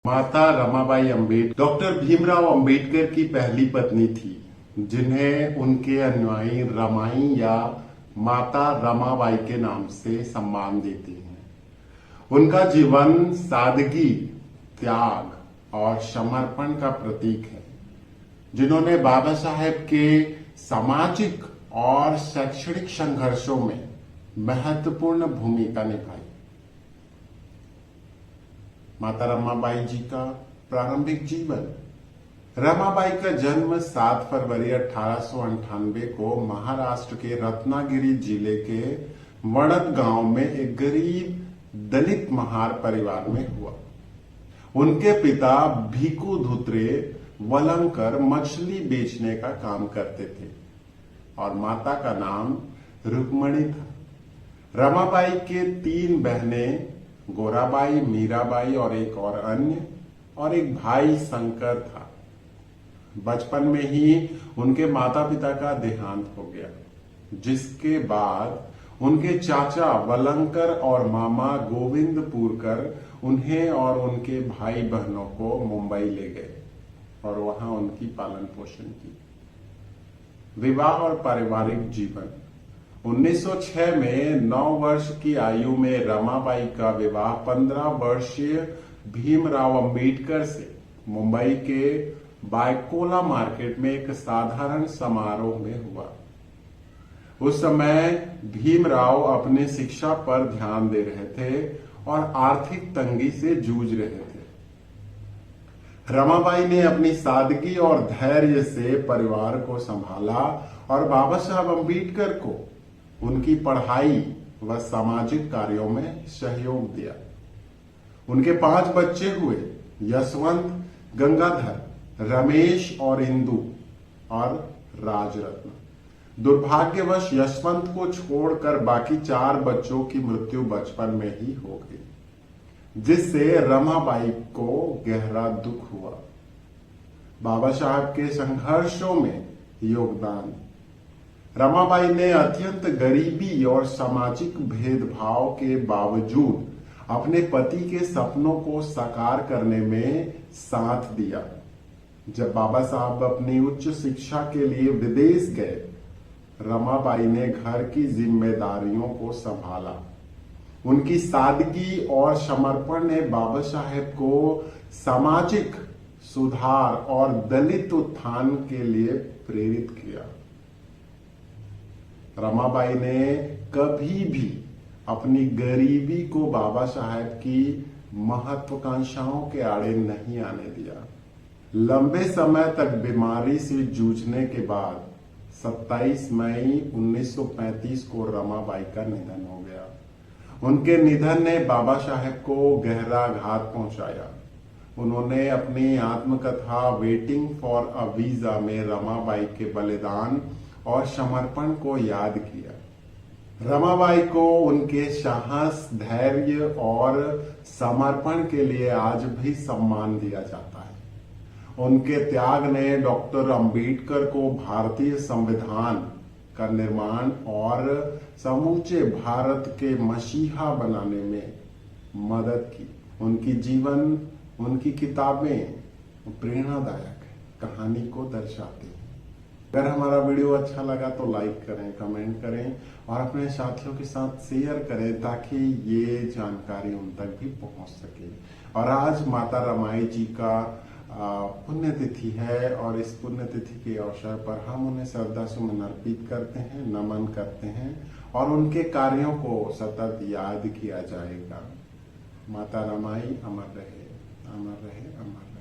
माता रमाबाई अम्बेडकर डॉक्टर भीमराव अंबेडकर की पहली पत्नी थी, जिन्हें उनके अनुयायी रमाई या माता रमाबाई के नाम से सम्मान देते हैं। उनका जीवन सादगी, त्याग और समर्पण का प्रतीक है, जिन्होंने बाबा साहेब के सामाजिक और शैक्षणिक संघर्षों में महत्वपूर्ण भूमिका निभाई। माता रमाबाई जी का प्रारंभिक जीवन। रमाबाई का जन्म 7 फरवरी 1898 को महाराष्ट्र के रत्नागिरी जिले के वड़द गांव में एक गरीब दलित महार परिवार में हुआ। उनके पिता भीकू धुत्रे वलंकर मछली बेचने का काम करते थे और माता का नाम रुक्मणी था। रमाबाई के 3 बहनें गोराबाई, मीराबाई और एक भाई शंकर था। बचपन में ही उनके माता पिता का देहांत हो गया, जिसके बाद उनके चाचा वलंकर और मामा गोविंदपुरकर उन्हें और उनके भाई बहनों को मुंबई ले गए और वहां उनकी पालन पोषण की। विवाह और पारिवारिक जीवन। 1906 में 9 वर्ष की आयु में रमाबाई का विवाह 15 वर्षीय भीमराव अंबेडकर से मुंबई के बायकोला मार्केट में एक साधारण समारोह में हुआ। उस समय भीमराव अपनी शिक्षा पर ध्यान दे रहे थे और आर्थिक तंगी से जूझ रहे थे। रमाबाई ने अपनी सादगी और धैर्य से परिवार को संभाला और बाबा साहब अंबेडकर को उनकी पढ़ाई व सामाजिक कार्यों में सहयोग दिया। उनके 5 बच्चे हुए, यशवंत, गंगाधर, रमेश और इंदु और राजरत्न। दुर्भाग्यवश यशवंत को छोड़कर बाकी 4 बच्चों की मृत्यु बचपन में ही हो गई, जिससे रमाबाई को गहरा दुख हुआ। बाबा साहब के संघर्षों में योगदान। रमाबाई ने अत्यंत गरीबी और सामाजिक भेदभाव के बावजूद अपने पति के सपनों को साकार करने में साथ दिया। जब बाबा साहब अपनी उच्च शिक्षा के लिए विदेश गए, रमाबाई ने घर की जिम्मेदारियों को संभाला। उनकी सादगी और समर्पण ने बाबा साहेब को सामाजिक सुधार और दलित उत्थान के लिए प्रेरित किया। रमाबाई ने कभी भी अपनी गरीबी को बाबा साहेब की महत्वाकांक्षाओं के आड़े नहीं आने दिया। लंबे समय तक बीमारी से जूझने के बाद 27 मई 1935 को रमाबाई का निधन हो गया। उनके निधन ने बाबा साहेब को गहरा आघात पहुंचाया। उन्होंने अपनी आत्मकथा वेटिंग फॉर अ वीजा में रमाबाई के बलिदान और समर्पण को याद किया। रमाबाई को उनके साहस, धैर्य और समर्पण के लिए आज भी सम्मान दिया जाता है। उनके त्याग ने डॉक्टर अंबेडकर को भारतीय संविधान का निर्माण और समूचे भारत के मसीहा बनाने में मदद की। उनकी जीवन, उनकी किताबें प्रेरणादायक कहानी को दर्शाती हैं। अगर हमारा वीडियो अच्छा लगा तो लाइक करें, कमेंट करें और अपने साथियों के साथ शेयर करें, ताकि ये जानकारी उन तक भी पहुंच सके। और आज माता रमाई जी का पुण्यतिथि है और इस पुण्यतिथि के अवसर पर हम उन्हें श्रद्धा सुमन अर्पित करते हैं, नमन करते हैं और उनके कार्यों को सतत याद किया जाएगा। माता रमाई अमर रहे, अमर रहे, अमर रहे।